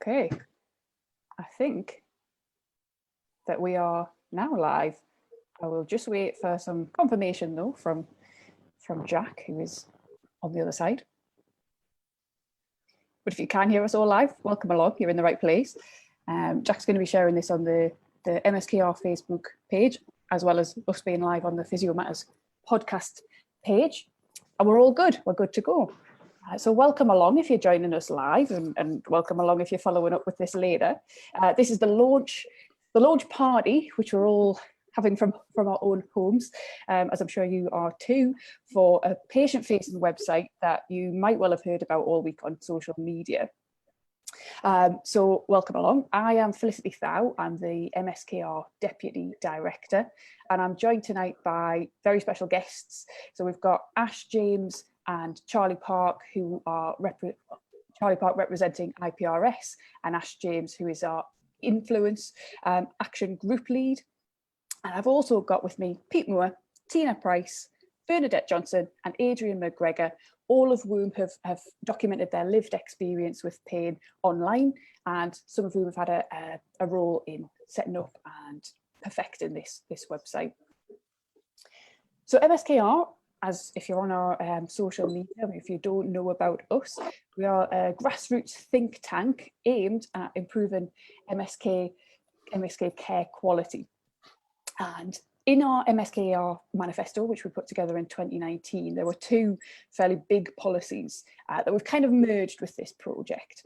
Okay, I think that we are now live. I will just wait for some confirmation though from Jack, who is on the other side. But if you can hear us all live, welcome along, you're in the right place. Jack's going to be sharing this on the MSKR Facebook page, as well as us being live on the Physio Matters podcast page. And we're all good, we're good to go. So welcome along if you're joining us live, and welcome along if you're following up with this later. This is the launch party, which we're all having from our own homes, as I'm sure you are too, for a patient-facing website that you might well have heard about all week on social media. So welcome along. I am Felicity Thau. I'm the MSKR Deputy Director, and I'm joined tonight by very special guests. So we've got Ash James and Charlie Park, who are Charlie Park representing IPRS, and Ash James, who is our Influence Action Group Lead. And I've also got with me Pete Moore, Tina Price, Bernadette Johnson and Adrian McGregor, all of whom have documented their lived experience with pain online, and some of whom have had a role in setting up and perfecting this website. So MSKR, as if you're on our social media, if you don't know about us, we are a grassroots think tank aimed at improving MSK care quality. And in our MSKR manifesto, which we put together in 2019, there were two fairly big policies that we've kind of merged with this project.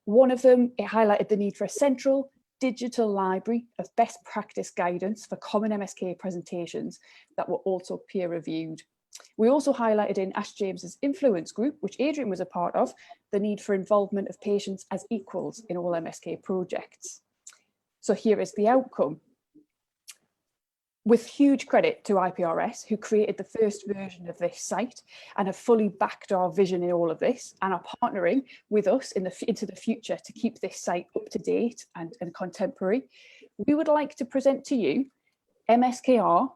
One of them, it highlighted the need for a central digital library of best practice guidance for common MSK presentations that were also peer reviewed. We also highlighted in Ash James's Influence group, which Adrian was a part of, the need for involvement of patients as equals in all MSK projects. So here is the outcome. With huge credit to IPRS, who created the first version of this site and have fully backed our vision in all of this, and are partnering with us into the future to keep this site up to date and contemporary, we would like to present to you MSKR.info.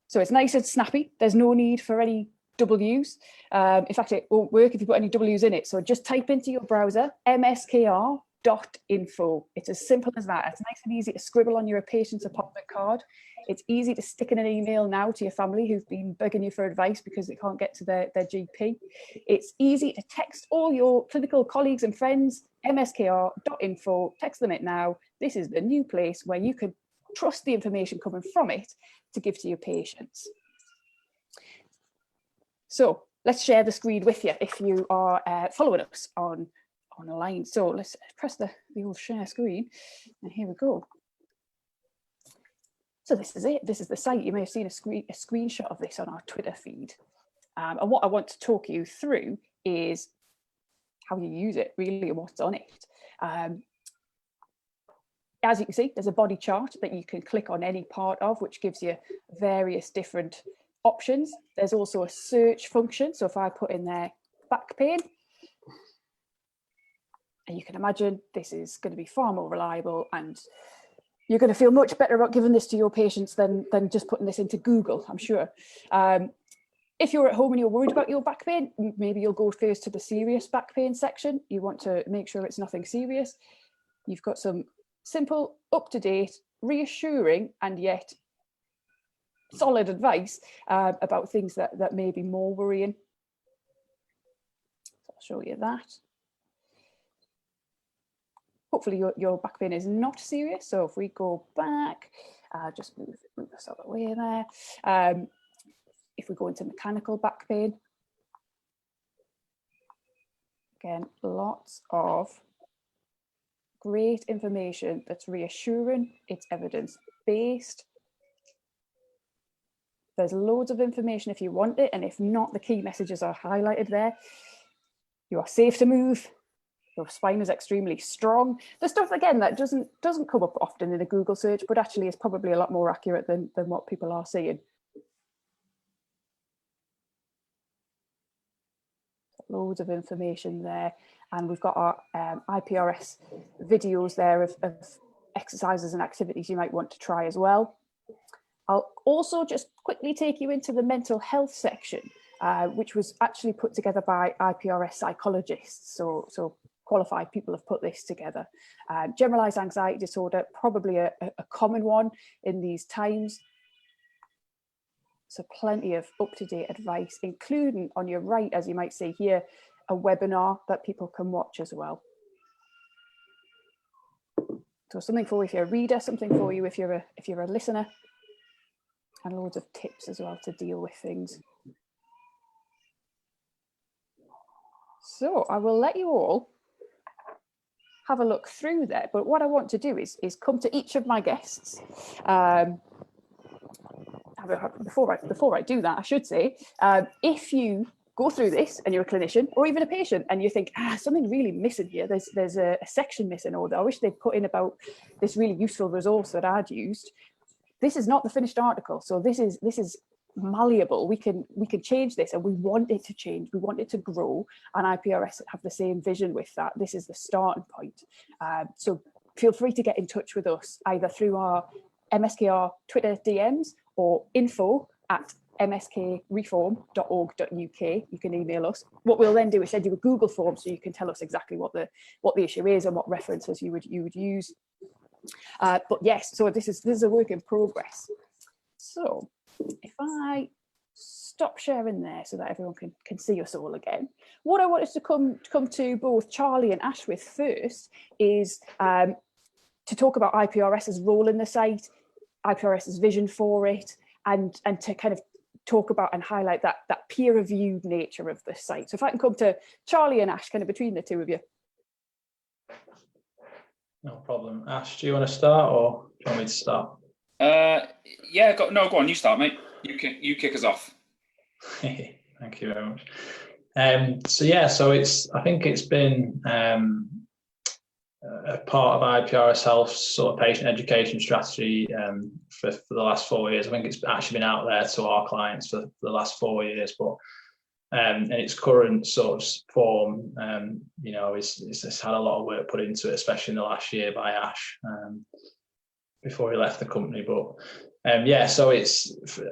So it's nice and snappy. There's no need for any W's. In fact, it won't work if you put any W's in it. So just type into your browser MSKR.info. It's as simple as that. It's nice and easy to scribble on your patient's appointment card. It's easy to stick in an email now to your family who've been begging you for advice because they can't get to their GP. It's easy to text all your clinical colleagues and friends, MSKR.info, text them it now. This is the new place where you can trust the information coming from it to give to your patients. So let's share the screen with you if you are following us online. So let's press the old share screen, and here we go. So this is it. This is the site. You may have seen a screenshot of this on our Twitter feed. And what I want to talk you through is how you use it, really, and what's on it. As you can see, there's a body chart that you can click on any part of, which gives you various different options. There's also a search function. So if I put in there back pain, and you can imagine this is going to be far more reliable, and you're going to feel much better about giving this to your patients than just putting this into Google, I'm sure. If you're at home and you're worried about your back pain, maybe you'll go first to the serious back pain section. You want to make sure it's nothing serious. You've got some simple, up-to-date, reassuring, and yet solid advice about things that may be more worrying. So I'll show you that. Hopefully your back pain is not serious. So if we go back, just move this out of the way there. If we go into mechanical back pain, again, lots of great information that's reassuring, it's evidence-based. There's loads of information if you want it, and if not, the key messages are highlighted there. You are safe to move. Your spine is extremely strong. The stuff, again, that doesn't come up often in a Google search, but actually is probably a lot more accurate than what people are seeing. Loads of information there. And we've got our IPRS videos there of exercises and activities you might want to try as well. I'll also just quickly take you into the mental health section. which was actually put together by IPRS psychologists. So qualified people have put this together. Generalized anxiety disorder, probably a common one in these times. So plenty of up-to-date advice, including on your right, as you might see here, a webinar that people can watch as well. So something for you if you're a reader, something for you if you're a listener, and loads of tips as well to deal with things. So I will let you all have a look through there, but what I want to do is come to each of my guests. Before I do that, I should say, if you go through this and you're a clinician or even a patient and you think, something really missing here, there's a section missing, or I wish they'd put in about this really useful resource that I'd used. This is not the finished article, so this is malleable. We can change this, and we want it to change. We want it to grow, and IPRS have the same vision with that. This is the starting point. So feel free to get in touch with us either through our MSKR Twitter DMs or info@mskreform.org.uk. You can email us. What we'll then do is send you a Google form so you can tell us exactly what the issue is and what references you would use. But yes, so this is a work in progress. So if I stop sharing there so that everyone can see us all again, what I wanted to come to both Charlie and Ash with first is to talk about IPRS's role in the site, IPRS's vision for it, and to kind of talk about and highlight that peer-reviewed nature of the site. So if I can come to Charlie and Ash, kind of between the two of you. No problem. Ash, do you want to start, or do you want me to start? Yeah, go on, you start, mate. You kick us off. Thank you very much. So I think it's been a part of IPRS Health's sort of patient education strategy for the last 4 years. I think it's actually been out there to our clients for the last 4 years, but in its current sort of form, it's had a lot of work put into it, especially in the last year by Ash before he left the company. But so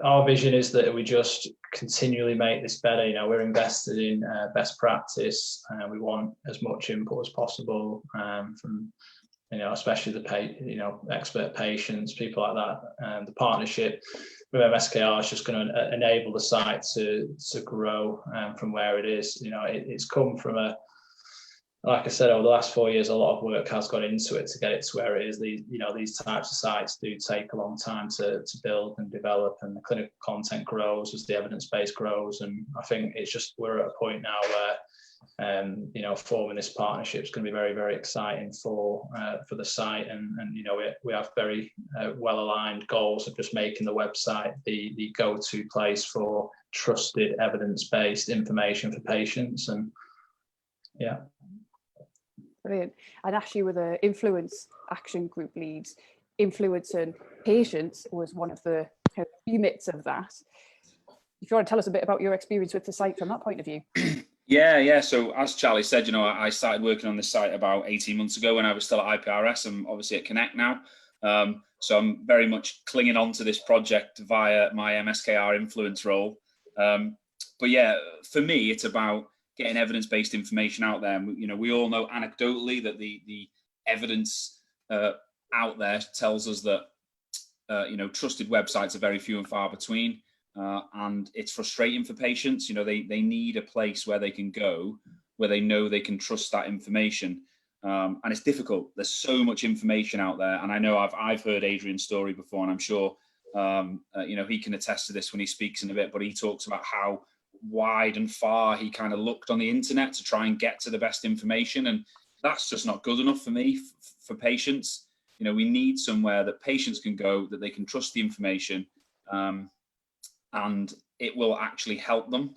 our vision is that we just continually make this better. We're invested in best practice, and we want as much input as possible from especially the expert patients, people like that. The partnership with MSKR is just going to enable the site to grow from where it is. It's come from like I said, over the last 4 years, a lot of work has gone into it to get it to where it is. These types of sites do take a long time to build and develop, and the clinical content grows as the evidence base grows. And I think it's just, we're at a point now where forming this partnership is going to be very, very exciting for the site, and we have very well aligned goals of just making the website the go-to place for trusted evidence-based information for patients. And yeah. Brilliant. And Ash, you were the Influence Action Group leads. Influencing patients was one of the units of that. If you want to tell us a bit about your experience with the site from that point of view. Yeah. So as Charlie said, I started working on this site about 18 months ago when I was still at IPRS. I'm obviously at Connect now. So I'm very much clinging on to this project via my MSKR influence role. But yeah, for me, it's about getting evidence-based information out there. And, we all know anecdotally that the evidence out there tells us that, trusted websites are very few and far between. And it's frustrating for patients. They need a place where they can go, where they know they can trust that information. And it's difficult. There's so much information out there. And I know I've heard Adrian's story before, and I'm sure, he can attest to this when he speaks in a bit, but he talks about how wide and far he kind of looked on the internet to try and get to the best information. And that's just not good enough for me, for patients. We need somewhere that patients can go, that they can trust the information, and it will actually help them.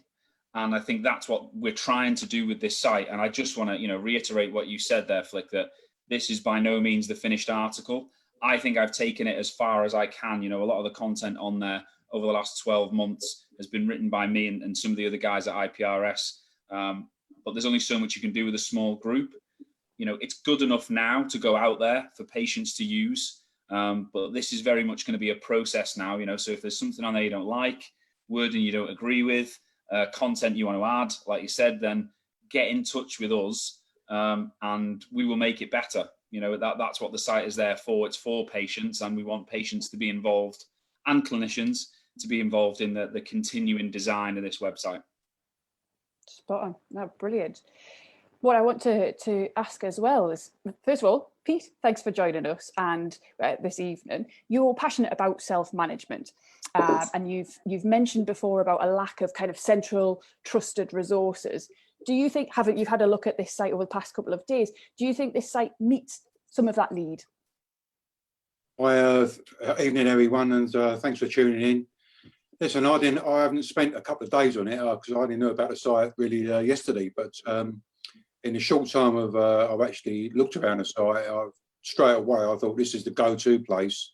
And I think that's what we're trying to do with this site. And I just want to, reiterate what you said there, Flick, that this is by no means the finished article. I think I've taken it as far as I can. A lot of the content on there over the last 12 months has been written by me and some of the other guys at IPRS. But there's only so much you can do with a small group. It's good enough now to go out there for patients to use. But this is very much going to be a process now, so if there's something on there you don't like, wording you don't agree with, content you want to add, like you said, then get in touch with us, and we will make it better. You know, that's what the site is there for. It's for patients, and we want patients to be involved and clinicians to be involved in the continuing design of this website. Spot on. No, brilliant. What I want to ask as well is, first of all, Pete, thanks for joining us and this evening. You're passionate about self-management, and you've mentioned before about a lack of kind of central trusted resources. Do you think, you've had a look at this site over the past couple of days, do you think this site meets some of that need? Evening everyone, and thanks for tuning in. Listen, I haven't spent a couple of days on it because I only knew about the site really yesterday, but in the short time I've actually looked around the site, straight away I thought this is the go-to place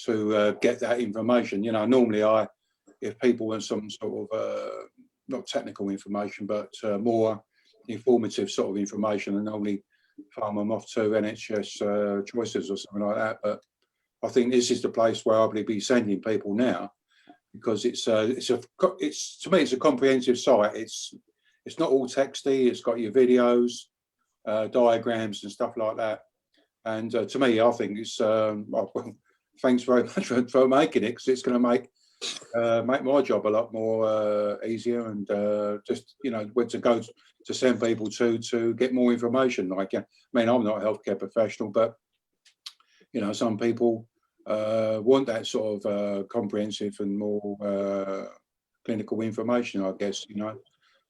to get that information. You know, normally if people want some sort of not technical information, but more informative sort of information, and normally farm them off to NHS choices or something like that. But I think this is the place where I'll be sending people now, because it's to me it's a comprehensive site. It's not all texty. It's got your videos, diagrams and stuff like that. And to me, I think it's well, thanks very much for making it, because it's going to make my job a lot more easier, and just, you know, where to go to send people to get more information. Like, I mean, I'm not a healthcare professional, but you know, some people want that sort of comprehensive and more clinical information, I guess, you know.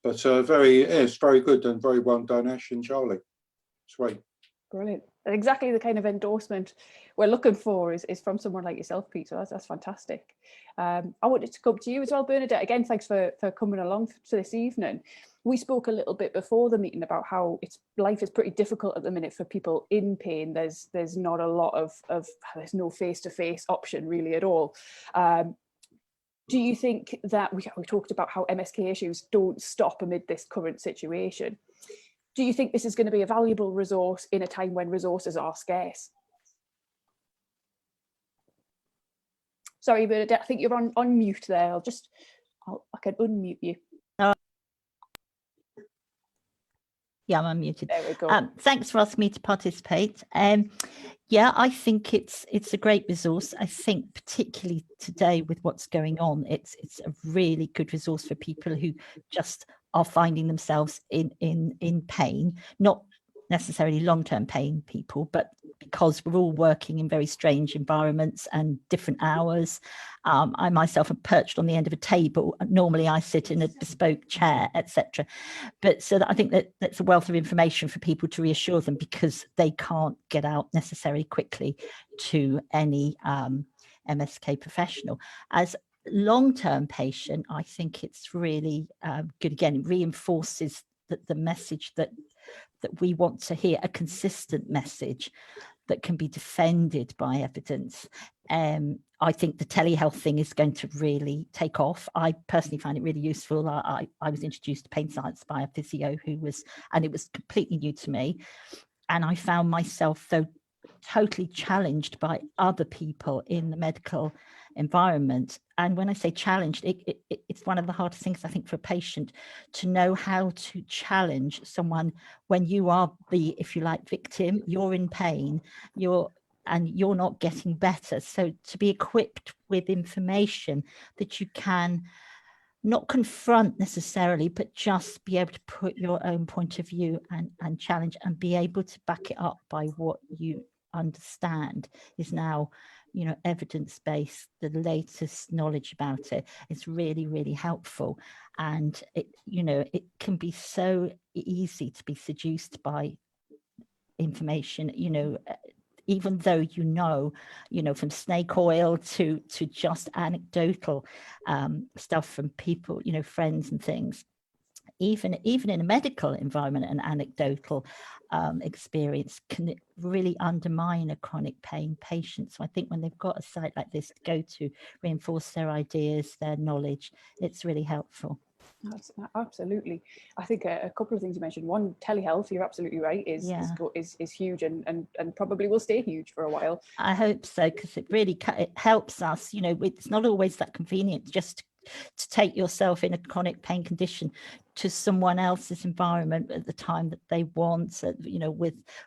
But it's very good and very well done, Ash and Charlie. Sweet. Brilliant. And exactly the kind of endorsement we're looking for is from someone like yourself, Pete. So that's fantastic. I wanted to come to you as well, Bernadette. Again, thanks for coming along to this evening. We spoke a little bit before the meeting about how life is pretty difficult at the minute for people in pain. There's not a lot of there's no face-to-face option really at all. Do you think that we talked about how MSK issues don't stop amid this current situation? Do you think this is going to be a valuable resource in a time when resources are scarce? Sorry, Bernadette, I think you're on mute there. I can unmute you. Yeah, I'm unmuted. There we go. Thanks for asking me to participate. Yeah, I think it's a great resource. I think particularly today with what's going on, it's a really good resource for people who just are finding themselves in pain, not necessarily long-term pain people, but because we're all working in very strange environments and different hours. I myself am perched on the end of a table. Normally I sit in a bespoke chair, etc. But so that I think that's a wealth of information for people to reassure them, because they can't get out necessarily quickly to any MSK professional. As long-term patient, I think it's really good. Again, it reinforces the message that we want to hear, a consistent message that can be defended by evidence. I think the telehealth thing is going to really take off. I personally find it really useful. I was introduced to pain science by a physio and it was completely new to me. And I found myself, though, totally challenged by other people in the medical environment. And when I say challenged, it's one of the hardest things, I think, for a patient to know how to challenge someone when you are the, if you like, victim. You're in pain, you're not getting better. So to be equipped with information that you can not confront necessarily, but just be able to put your own point of view and challenge, and be able to back it up by what you understand is now, you know, evidence-based. The latest knowledge about it is really, really helpful. And it, you know, it can be so easy to be seduced by information, you know, even though you know, from snake oil to just anecdotal stuff from people, you know, friends and things. Even in a medical environment, an anecdotal experience can really undermine a chronic pain patient. So I think when they've got a site like this to go to reinforce their ideas, their knowledge, it's really helpful. Absolutely. I think a couple of things you mentioned. One, telehealth, you're absolutely right, is huge and probably will stay huge for a while. I hope so, because it helps us. You know, it's not always that convenient just to take yourself in a chronic pain condition to someone else's environment at the time that they want,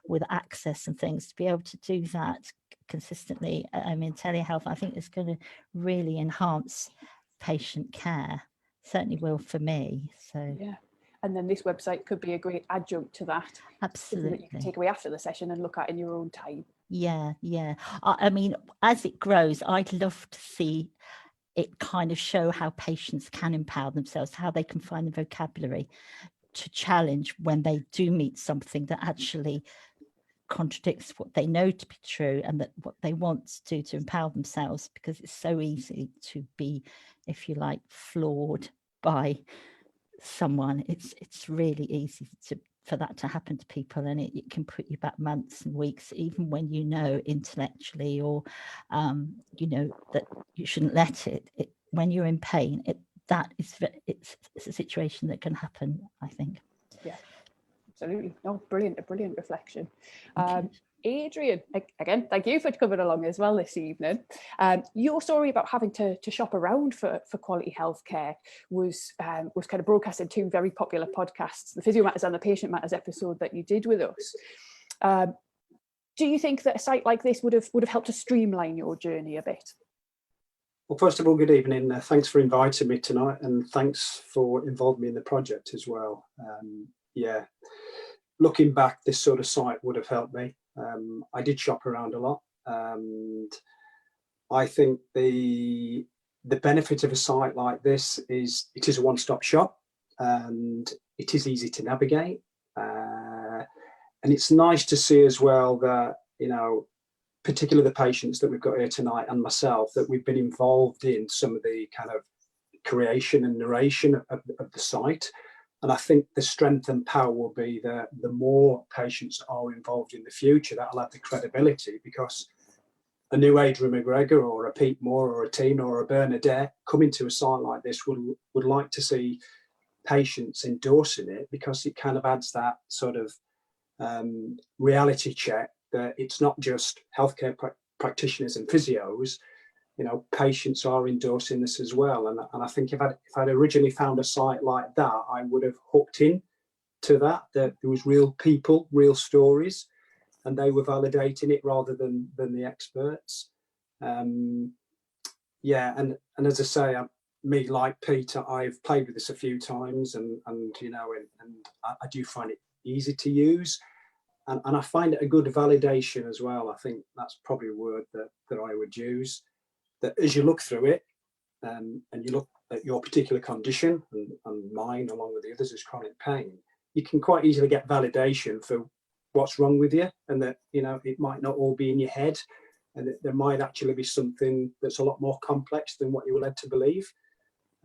with access and things, to be able to do that consistently. I mean, telehealth, I think, is going to really enhance patient care. Certainly will for me. So yeah. And then this website could be a great adjunct to that. Absolutely. Something that you can take away after the session and look at in your own time. Yeah. I mean, as it grows, I'd love to see it kind of show how patients can empower themselves, how they can find the vocabulary to challenge when they do meet something that actually contradicts what they know to be true, and that what they want to do to empower themselves, because it's so easy to be, if you like, flawed by someone. It's really easy for that to happen to people, and it can put you back months and weeks, even when you know intellectually or that you shouldn't let it when you're in pain. It's a situation that can happen, I think. Yeah, absolutely. Oh, brilliant, a brilliant reflection. Okay. Adrian, again, thank you for coming along as well this evening. Your story about having to shop around for quality healthcare was kind of broadcast in two very popular podcasts, the Physio Matters and the Patient Matters episode that you did with us. Do you think that a site like this would have helped to streamline your journey a bit? Well, first of all, good evening. Thanks for inviting me tonight, and thanks for involving me in the project as well. Yeah, looking back, this sort of site would have helped me. I did shop around a lot, and I think the benefit of a site like this is it is a one-stop shop, and it is easy to navigate. And it's nice to see as well that, particularly the patients that we've got here tonight and myself, that we've been involved in some of the kind of creation and narration of the site. And I think the strength and power will be that the more patients are involved in the future, that'll have the credibility, because a new Adrian McGregor or a Pete Moore or a Tina or a Bernadette coming to a site like this would like to see patients endorsing it, because it kind of adds that sort of reality check that it's not just healthcare practitioners and physios. Patients are endorsing this as well. And I think if I'd originally found a site like that, I would have hooked in to that there was real people, real stories, and they were validating it rather than the experts. Yeah, and as I say, me, like Peter, I've played with this a few times, and I do find it easy to use. And I find it a good validation as well. I think that's probably a word that I would use. That as you look through it, and you look at your particular condition, and mine, along with the others, is chronic pain, you can quite easily get validation for what's wrong with you, and that it might not all be in your head, and that there might actually be something that's a lot more complex than what you were led to believe.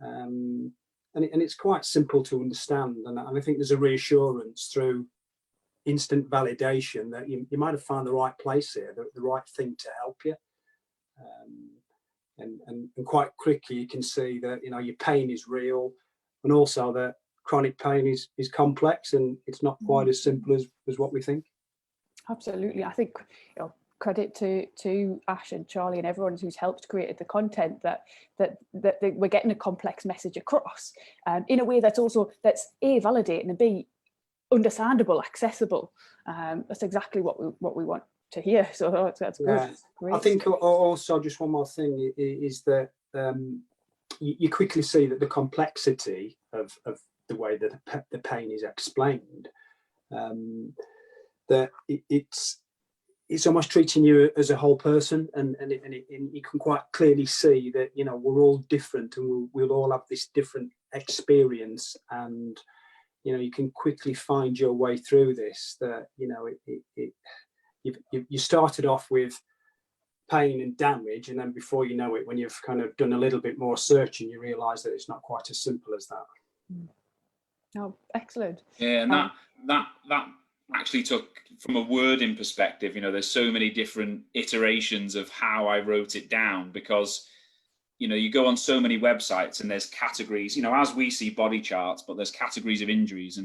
And it's quite simple to understand, and I think there's a reassurance through instant validation that you might have found the right place here, the right thing to help you. And quite quickly you can see that your pain is real, and also that chronic pain is complex, and it's not quite as simple as what we think. Absolutely. I think credit to Ash and Charlie and everyone who's helped create the content that we're getting a complex message across in a way that's A, validating, and B, understandable, accessible. That's exactly what we want to hear. So that's good. Great. I think also just one more thing is that you quickly see that the complexity of the way that the pain is explained, that it's almost treating you as a whole person, and you can quite clearly see that we're all different, and we'll all have this different experience, and you can quickly find your way through this. That you started off with pain and damage, and then before you know it, when you've kind of done a little bit more searching, you realise that it's not quite as simple as that. Oh, excellent. Yeah, and that actually took, from a wording perspective, there's so many different iterations of how I wrote it down, because you go on so many websites and there's categories, as we see body charts, but there's categories of injuries.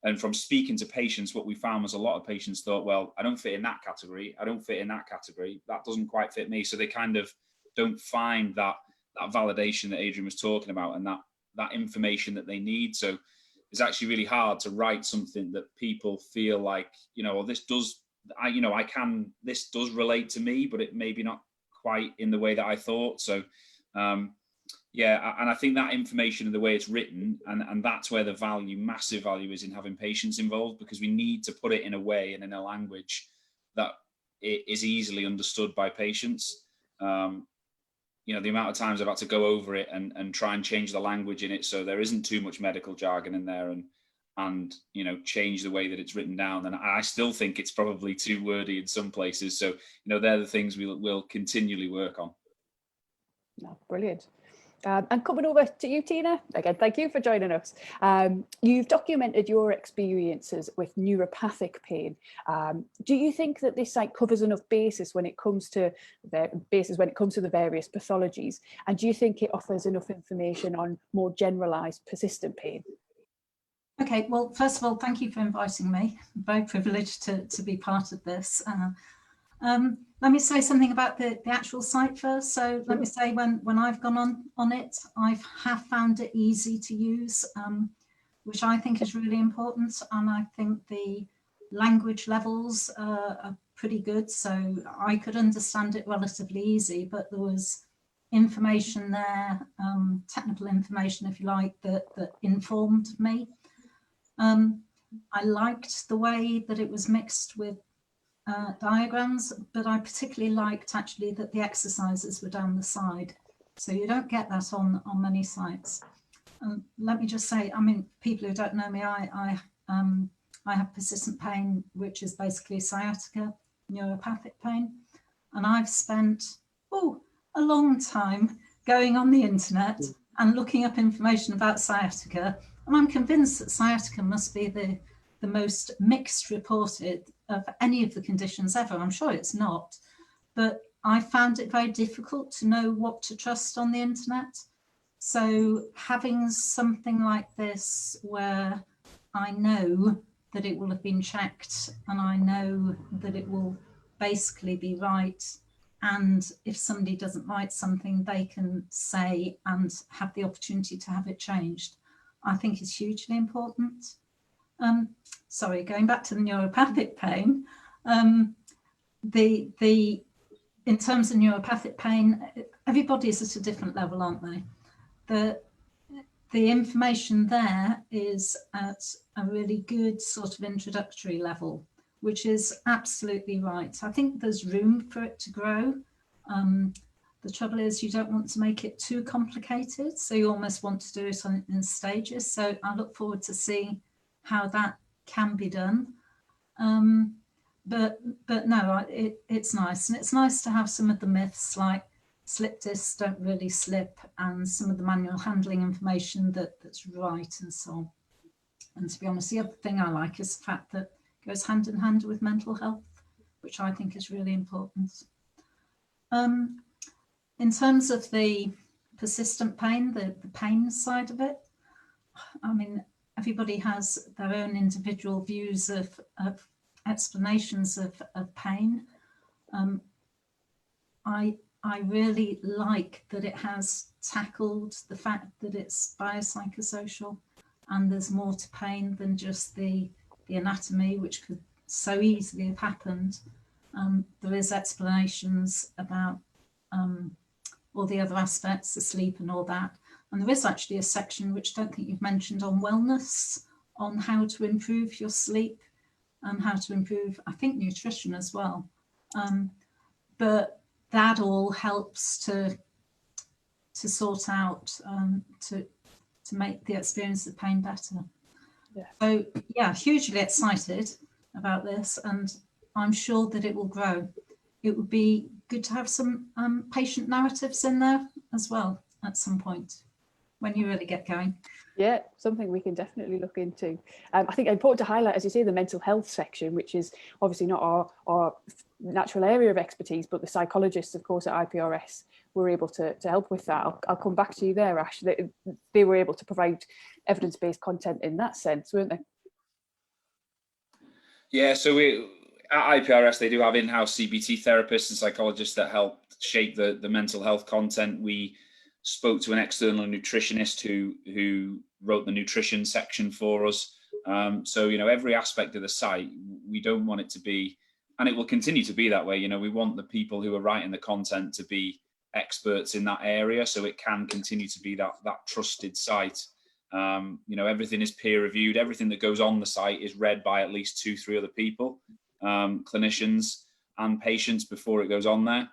And from speaking to patients, what we found was a lot of patients thought, well, I don't fit in that category. I don't fit in that category. That doesn't quite fit me. So they kind of don't find that that validation that Adrian was talking about, and that information that they need. So it's actually really hard to write something that people feel like, well, this does relate to me, but it maybe not quite in the way that I thought. So yeah, and I think that information and the way it's written, and that's where the massive value is in having patients involved, because we need to put it in a way and in a language that it is easily understood by patients. The amount of times I've had to go over it and try and change the language in it so there isn't too much medical jargon in there, and change the way that it's written down. And I still think it's probably too wordy in some places. So they're the things we'll continually work on. No, brilliant. And coming over to you, Tina, again, thank you for joining us. You've documented your experiences with neuropathic pain. Do you think that this site covers enough basis when it comes to the various pathologies? And do you think it offers enough information on more generalised persistent pain? Okay, well, first of all, thank you for inviting me. I'm very privileged to be part of this. Let me say something about the actual site first. So let me say when I've gone on it, I have found it easy to use, which I think is really important. And I think the language levels are pretty good. So I could understand it relatively easy, but there was information there, technical information, if you like, that informed me. I liked the way that it was mixed with diagrams, but I particularly liked actually that the exercises were down the side. So you don't get that on many sites. Let me just say, I mean, people who don't know me, I have persistent pain, which is basically sciatica, neuropathic pain. And I've spent, a long time going on the internet and looking up information about sciatica. And I'm convinced that sciatica must be the most mixed reported of any of the conditions ever. I'm sure it's not, but I found it very difficult to know what to trust on the internet. So having something like this where I know that it will have been checked and I know that it will basically be right, and if somebody doesn't write something, they can say and have the opportunity to have it changed, I think is hugely important. Sorry, going back to the neuropathic pain, in terms of neuropathic pain, everybody's at a different level, aren't they? The information there is at a really good sort of introductory level, which is absolutely right. I think there's room for it to grow. The trouble is you don't want to make it too complicated, so you almost want to do it in stages. So I look forward to seeing how that can be done. But no, it's nice. And it's nice to have some of the myths like slip discs don't really slip, and some of the manual handling information that's right and so on. And to be honest, the other thing I like is the fact that it goes hand in hand with mental health, which I think is really important. In terms of the persistent pain, the pain side of it, I mean, everybody has their own individual views of explanations of pain. I really like that it has tackled the fact that it's biopsychosocial and there's more to pain than just the anatomy, which could so easily have happened. There is explanations about all the other aspects, the sleep and all that. And there is actually a section, which I don't think you've mentioned, on wellness, on how to improve your sleep and how to improve, I think, nutrition as well. But that all helps to sort out, to make the experience of pain better. Yeah. So yeah, hugely excited about this, and I'm sure that it will grow. It would be good to have some patient narratives in there as well at some point when you really get going. Yeah, something we can definitely look into. I think it's important to highlight, as you say, the mental health section, which is obviously not our natural area of expertise, but the psychologists, of course, at IPRS were able to help with that. I'll come back to you there, Ash. They were able to provide evidence-based content in that sense, weren't they? Yeah, so at IPRS, they do have in-house CBT therapists and psychologists that help shape the mental health content. We spoke to an external nutritionist who wrote the nutrition section for us. So, you know, every aspect of the site, we don't want it to be, and it will continue to be that way. You know, we want the people who are writing the content to be experts in that area, so it can continue to be that trusted site. You know, everything is peer reviewed. Everything that goes on the site is read by at least 2-3 other people, clinicians and patients, before it goes on there.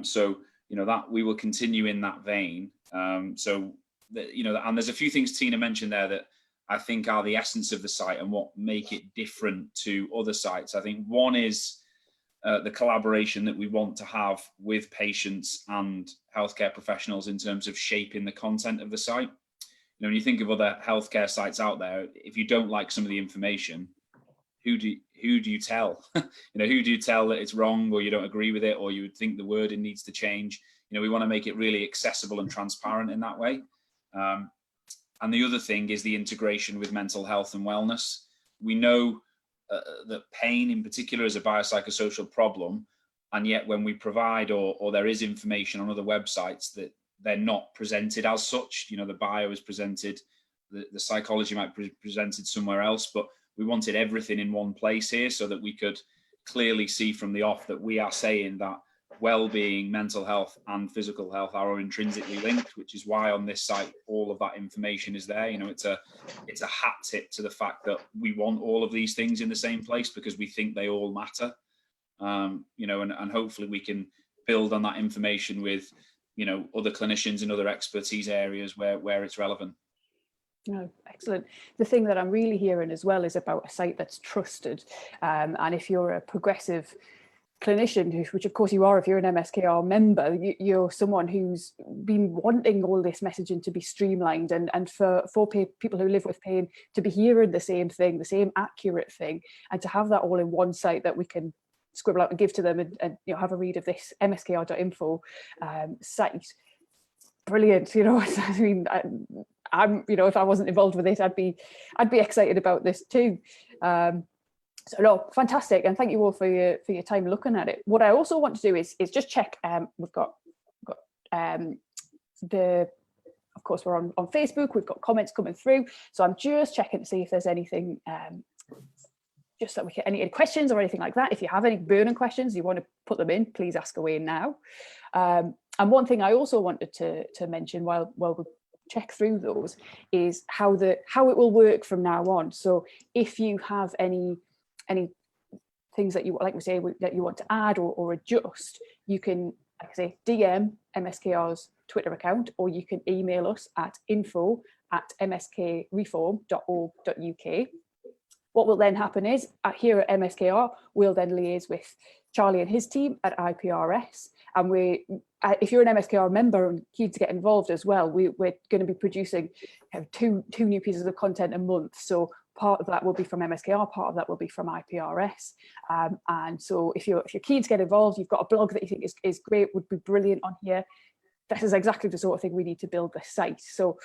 So, you know, that we will continue in that vein. You know, and there's a few things Tina mentioned there that I think are the essence of the site and what make it different to other sites. I think one is the collaboration that we want to have with patients and healthcare professionals in terms of shaping the content of the site. You know, when you think of other healthcare sites out there, if you don't like some of the information, who do you tell? You know, who do you tell that it's wrong, or you don't agree with it, or you would think the wording needs to change? You know, we want to make it really accessible and transparent in that way. And the other thing is the integration with mental health and wellness. We know that pain in particular is a biopsychosocial problem, and yet when we provide or there is information on other websites that they're not presented as such. You know, the bio is presented, the psychology might be presented somewhere else, but we wanted everything in one place here so that we could clearly see from the off that we are saying that well-being, mental health and physical health are intrinsically linked, which is why on this site all of that information is there. You know, it's a hat tip to the fact that we want all of these things in the same place because we think they all matter. You know, and hopefully we can build on that information with, you know, other clinicians in other expertise areas where it's relevant. No, excellent. The thing that I'm really hearing as well is about a site that's trusted. And if you're a progressive clinician, which of course you are if you're an MSKR member, you're someone who's been wanting all this messaging to be streamlined and for people who live with pain to be hearing the same thing, the same accurate thing, and to have that all in one site that we can scribble out and give to them and you know, have a read of this MSKR.info site. Brilliant. You know, I mean, I'm, you know, if I wasn't involved with it, I'd be excited about this too. So no, fantastic, and thank you all for your time looking at it. What I also want to do is just check. We've got of course we're on Facebook. We've got comments coming through, so I'm just checking to see if there's anything. Just that we get any questions or anything like that. If you have any burning questions, you want to put them in, please ask away now. And one thing I also wanted to mention while we check through those is how it will work from now on. So if you have any things that you, like we say, that you want to add or adjust, you can, like I say, DM MSKR's Twitter account, or you can email us at info@mskreform.org.uk. What will then happen is, here at MSKR, we'll then liaise with Charlie and his team at IPRS. And if you're an MSKR member and keen to get involved as well, we're going to be producing two new pieces of content a month. So part of that will be from MSKR, part of that will be from IPRS. And so if you're keen to get involved, you've got a blog that you think is great, would be brilliant on here, this is exactly the sort of thing we need to build the site. So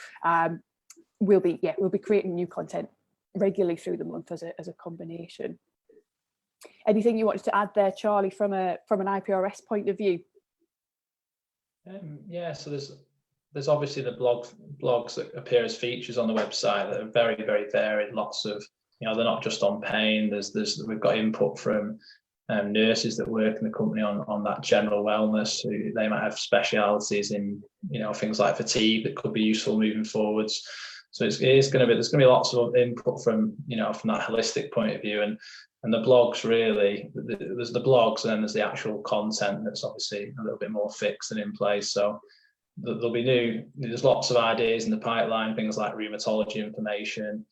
we'll be creating new content regularly through the month as a combination. Anything you wanted to add there, Charlie, from an IPRS point of view? Yeah, so there's obviously the blogs that appear as features on the website that are very, very varied. Lots of, you know, they're not just on pain. We've got input from nurses that work in the company on that general wellness. They might have specialities in, you know, things like fatigue that could be useful moving forwards. So there's going to be lots of input from, you know, from that holistic point of view, and the blogs really. There's the blogs, and then there's the actual content that's obviously a little bit more fixed and in place. So there's lots of ideas in the pipeline, things like rheumatology information.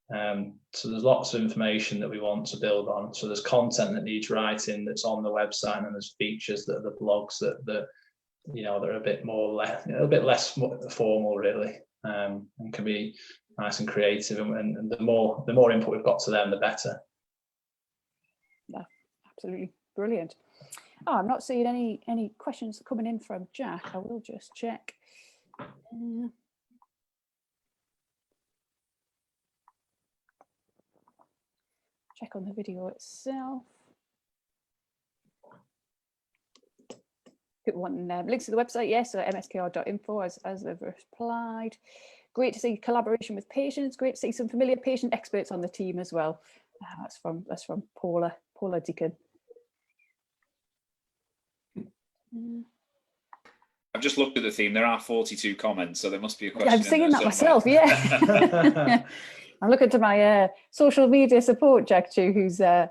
So there's lots of information that we want to build on. So there's content that needs writing that's on the website, and there's features that are the blogs that you know, they're a bit less formal really. And can be nice and creative, and the more input we've got to them, the better. Yeah, absolutely brilliant. Oh, I'm not seeing any questions coming in from Jack. I will just check. Check on the video itself. People wanting links to the website, yes, so MSKR.info as they've replied. Great to see collaboration with patients. Great to see some familiar patient experts on the team as well. That's from Paula Deacon. I've just looked at the theme. There are 42 comments, so there must be a question. Yeah, I'm seeing that myself. Yeah, I'm looking to my social media support, Jack Chu, who's. There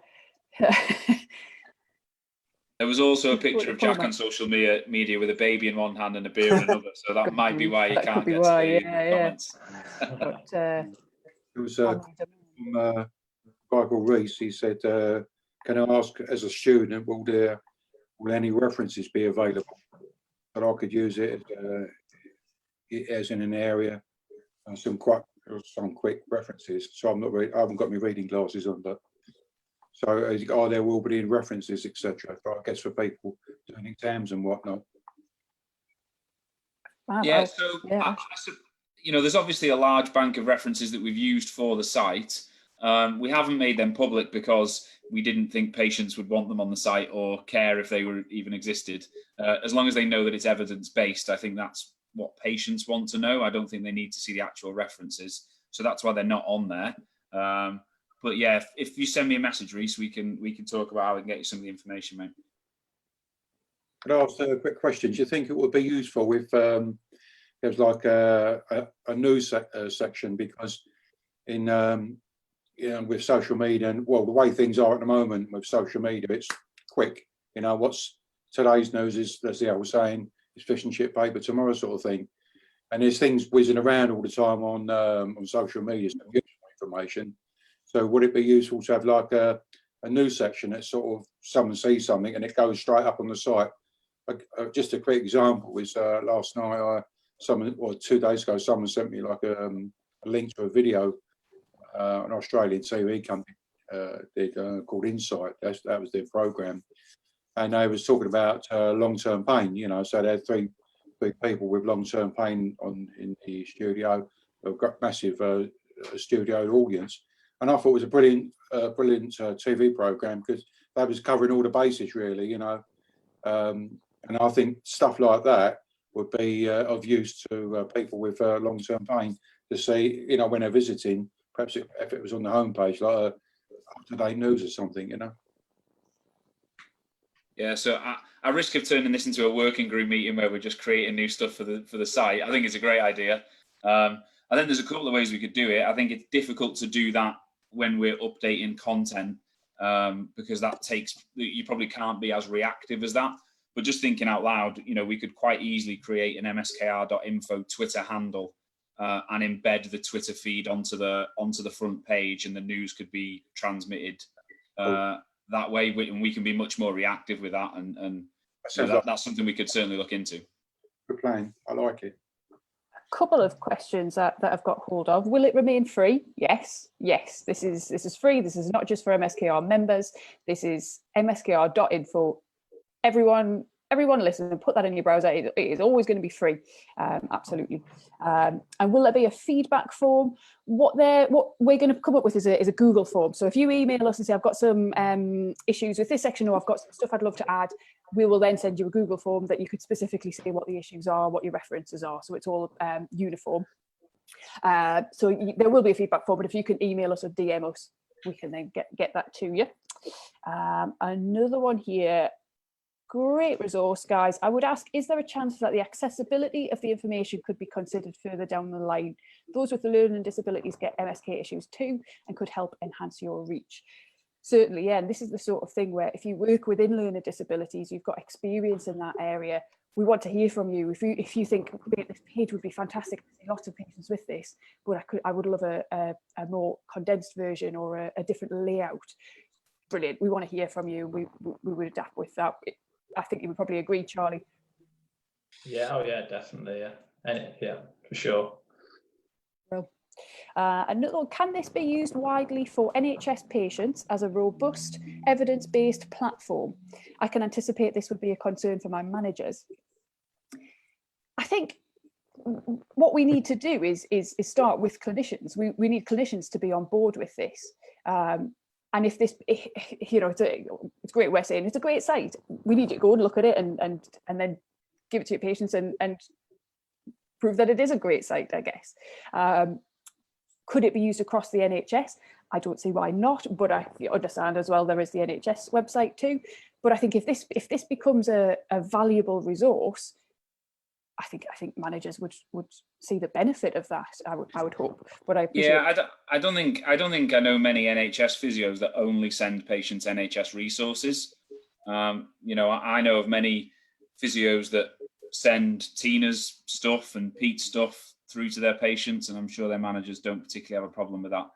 was also a picture of Jack on social media with a baby in one hand and a beer in another, so that might be why you can't get to the comments. But, it was from a guy called Reese. He said, "Can I ask, as a student, will any references be available that I could use it as in an area? Some quick references." So I haven't got my reading glasses on, but. So are there will be references, etc. I guess for people doing exams and whatnot. Yeah, so there's obviously a large bank of references that we've used for the site. We haven't made them public because we didn't think patients would want them on the site or care if they were even existed. As long as they know that it's evidence-based, I think that's what patients want to know. I don't think they need to see the actual references. So that's why they're not on there. But yeah, if you send me a message, Reese, we can talk about how we can get you some of the information, mate. Could I ask a quick question? Do you think it would be useful if there's like a news section? Because in with social media and the way things are at the moment with social media, it's quick. What's today's news is, as the old saying, is fish and chip paper tomorrow sort of thing. And there's things whizzing around all the time on social media, some useful information. So would it be useful to have like a news section that sort of someone sees something and it goes straight up on the site? Just a quick example is last night, 2 days ago, someone sent me like a link to a video an Australian TV company did called Insight. That was their program, and they was talking about long-term pain. So they had three people with long-term pain in the studio. They've got massive studio audience. And I thought it was a brilliant TV program because that was covering all the bases, really, and I think stuff like that would be of use to people with long-term pain to see, when they're visiting, perhaps if it was on the homepage, like up-to-date news or something, Yeah, so at risk of turning this into a working group meeting where we're just creating new stuff for the site, I think it's a great idea. I think there's a couple of ways we could do it. I think it's difficult to do that when we're updating content because you probably can't be as reactive as that. But just thinking out loud, we could quite easily create an MSKR.info Twitter handle and embed the Twitter feed onto the front page, and the news could be transmitted that way, and we can be much more reactive with that. And that's something we could certainly look into. Good plan. I like it. Couple of questions that I've got hold of. Will it remain free? Yes. This is free. This is not just for MSKR members. This is MSKR.info. Everyone listen and put that in your browser. It is always going to be free. Absolutely. And will there be a feedback form? What we're going to come up with is a Google form. So if you email us and say, I've got some issues with this section, or I've got some stuff I'd love to add, we will then send you a Google form that you could specifically say what the issues are, what your references are. So it's all uniform. So there will be a feedback form, but if you can email us or DM us, we can then get that to you. Another one here. Great resource, guys. I would ask, is there a chance that the accessibility of the information could be considered further down the line? Those with learning disabilities get MSK issues too and could help enhance your reach. Certainly, yeah, and this is the sort of thing where if you work within learning disabilities, you've got experience in that area, we want to hear from you. If you think this page would be fantastic, I see lots of patients with this, but I would love a more condensed version or a different layout. Brilliant. We want to hear from you. We would adapt with that. I think you would probably agree, Charlie. Yeah, definitely, yeah. And yeah, for sure. Well, another one, can this be used widely for NHS patients as a robust, evidence-based platform? I can anticipate this would be a concern for my managers. I think what we need to do is start with clinicians. We need clinicians to be on board with this. And if this, it's great we're saying it's a great site. We need to go and look at it and then give it to your patients and prove that it is a great site, I guess. Could it be used across the NHS? I don't see why not, but I understand as well there is the NHS website too. But I think if this becomes a valuable resource, I think managers would see the benefit of that. I would hope. But I appreciate. Yeah, I don't think I know many NHS physios that only send patients NHS resources. You know, I know of many physios that send Tina's stuff and Pete's stuff through to their patients, and I'm sure their managers don't particularly have a problem with that.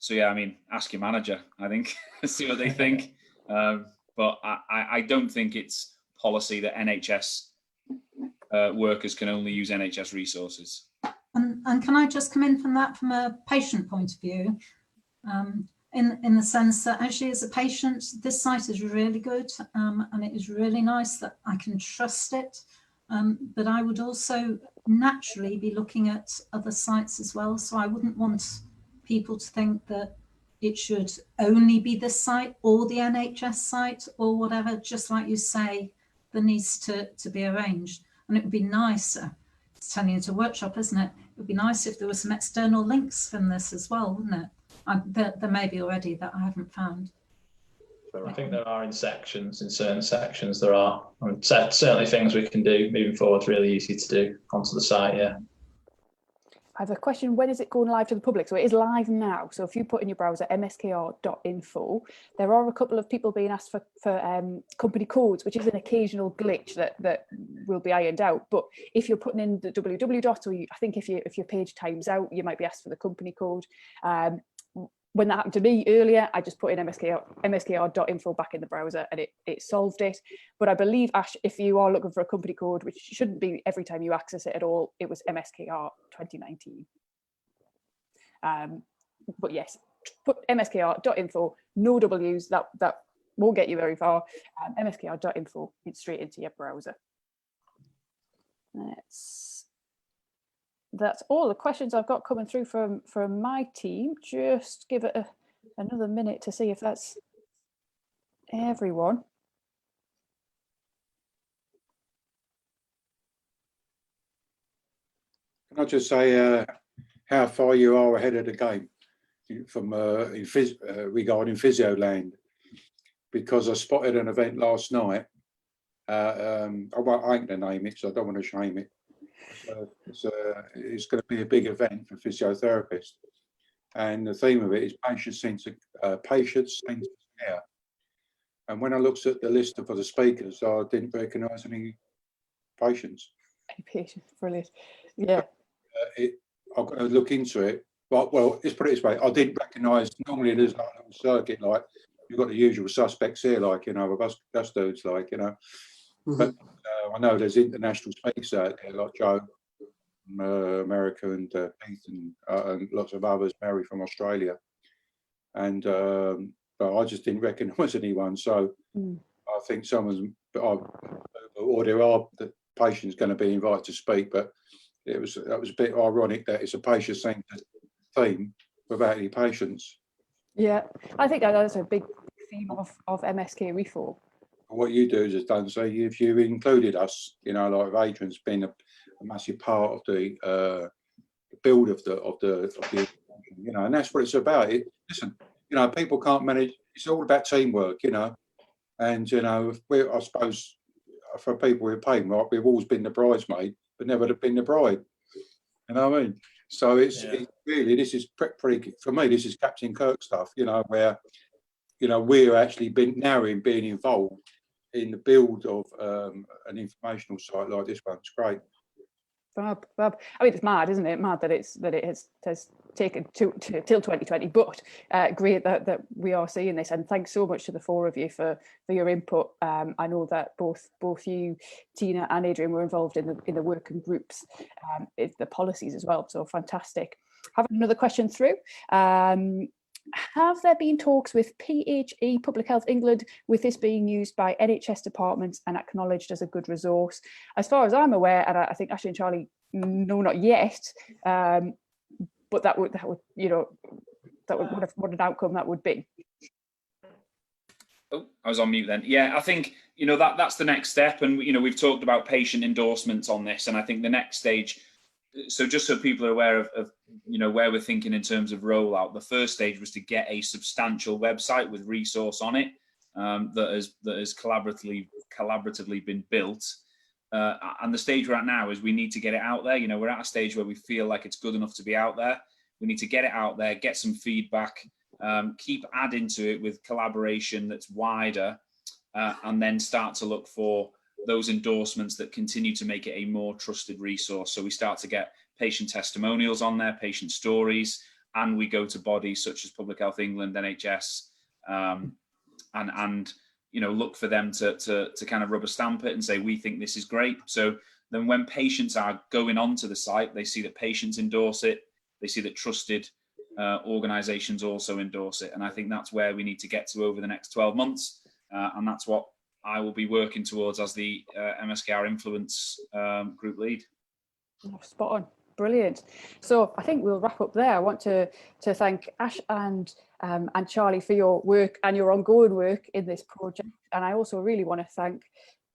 So yeah, I mean, ask your manager, I think, see what they think. But I don't think it's policy that NHS workers can only use NHS resources. And can I just come in from a patient point of view? In the sense that actually as a patient, this site is really good, and it is really nice that I can trust it. But I would also naturally be looking at other sites as well. So I wouldn't want people to think that it should only be this site or the NHS site or whatever. Just like you say, there needs to be arranged. And it would be nicer, it's turning into a workshop, isn't it? It would be nice if there were some external links from this as well, wouldn't it? There may be already that I haven't found. I think there are in certain sections there are. And certainly things we can do moving forward, really easy to do onto the site, yeah. I have a question, when is it going live to the public? So it is live now. So if you put in your browser MSKR.info, there are a couple of people being asked for company codes, which is an occasional glitch that will be ironed out. But if you're putting in the www dot, or I think if your page times out, you might be asked for the company code. When that happened to me earlier, I just put in MSKR.info back in the browser and it solved it. But I believe, Ash, if you are looking for a company code, which shouldn't be every time you access it at all, it was MSKR 2019. But yes, put MSKR.info, no W's, that won't get you very far. MSKR.info, it's straight into your browser. That's all the questions I've got coming through from my team. Just give it another minute to see if that's everyone. Can I just say how far you are ahead of the game from regarding Physioland? Because I spotted an event last night. I ain't going to name it, so I don't want to shame it. It's going to be a big event for physiotherapists, and the theme of it is patient-centered care. And when I looked at the list of the speakers, I didn't recognise any patients. Brilliant. Yeah. I've got to look into it. But well, let's put it this way: I didn't recognise. Normally, there's like a little circuit, like you've got the usual suspects here, like bus dudes, like But I know there's international speakers out there, like Joe from America and Pete and lots of others, Mary from Australia. And but I just didn't recognise anyone. So I think or there are the patients going to be invited to speak, but that was a bit ironic that it's a patient-centered theme without any patients. Yeah, I think that's a big theme of MSK Reform. What you do is done. So if you included us, like Adrian's been a massive part of the build of the and that's what it's about. Listen, people can't manage. It's all about teamwork, and I suppose for people we're paying, right, we've always been the bridesmaid, but never been the bride. You know what I mean? So it's really, this is pretty for me. This is Captain Kirk stuff, where we're actually being involved in the build of an informational site like this one. It's great. Fab. I mean, it's mad, isn't it? Mad that it has taken till 2020, but great that we are seeing this. And thanks so much to the four of you for your input. I know that both you, Tina, and Adrian were involved in the working groups, the policies as well. So fantastic. Having another question through. Have there been talks with PHE, Public Health England, with this being used by NHS departments and acknowledged as a good resource? As far as I'm aware, and I think Ashley and Charlie, no, not yet, but that would what an outcome that would be. Oh, I was on mute then. Yeah, I think, you know, that's the next step. And, you know, we've talked about patient endorsements on this. And I think the next stage, so just so people are aware of you know, where we're thinking in terms of rollout, the first stage was to get a substantial website with resource on it that has collaboratively been built. And the stage we're at now is we need to get it out there. You know, we're at a stage where we feel like it's good enough to be out there. We need to get it out there, get some feedback, keep adding to it with collaboration that's wider, and then start to look for those endorsements that continue to make it a more trusted resource. So we start to get patient testimonials on there, patient stories, and we go to bodies such as Public Health England, NHS, and you know, look for them to kind of rubber stamp it and say, we think this is great. So then when patients are going onto the site, they see that patients endorse it, they see that trusted organizations also endorse it. And I think that's where we need to get to over the next 12 months. And that's what I will be working towards as the MSKR Influence group lead. Oh, spot on. Brilliant. So I think we'll wrap up there. I want to thank Ash and Charlie for your work and your ongoing work in this project. And I also really want to thank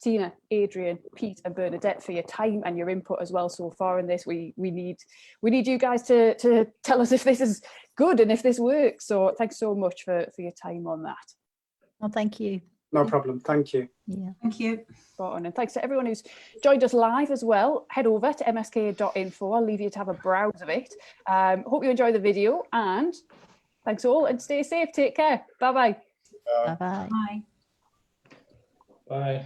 Tina, Adrian, Pete and Bernadette for your time and your input as well so far in this. We need you guys to tell us if this is good and if this works. So thanks so much for your time on that. Well, thank you. No problem. Thank you. Yeah. Thank you. Spot on. And thanks to everyone who's joined us live as well. Head over to MSKR.info. I'll leave you to have a browse of it. Hope you enjoy the video, and thanks all, and stay safe. Take care. Bye-bye. Bye-bye. Bye. Bye.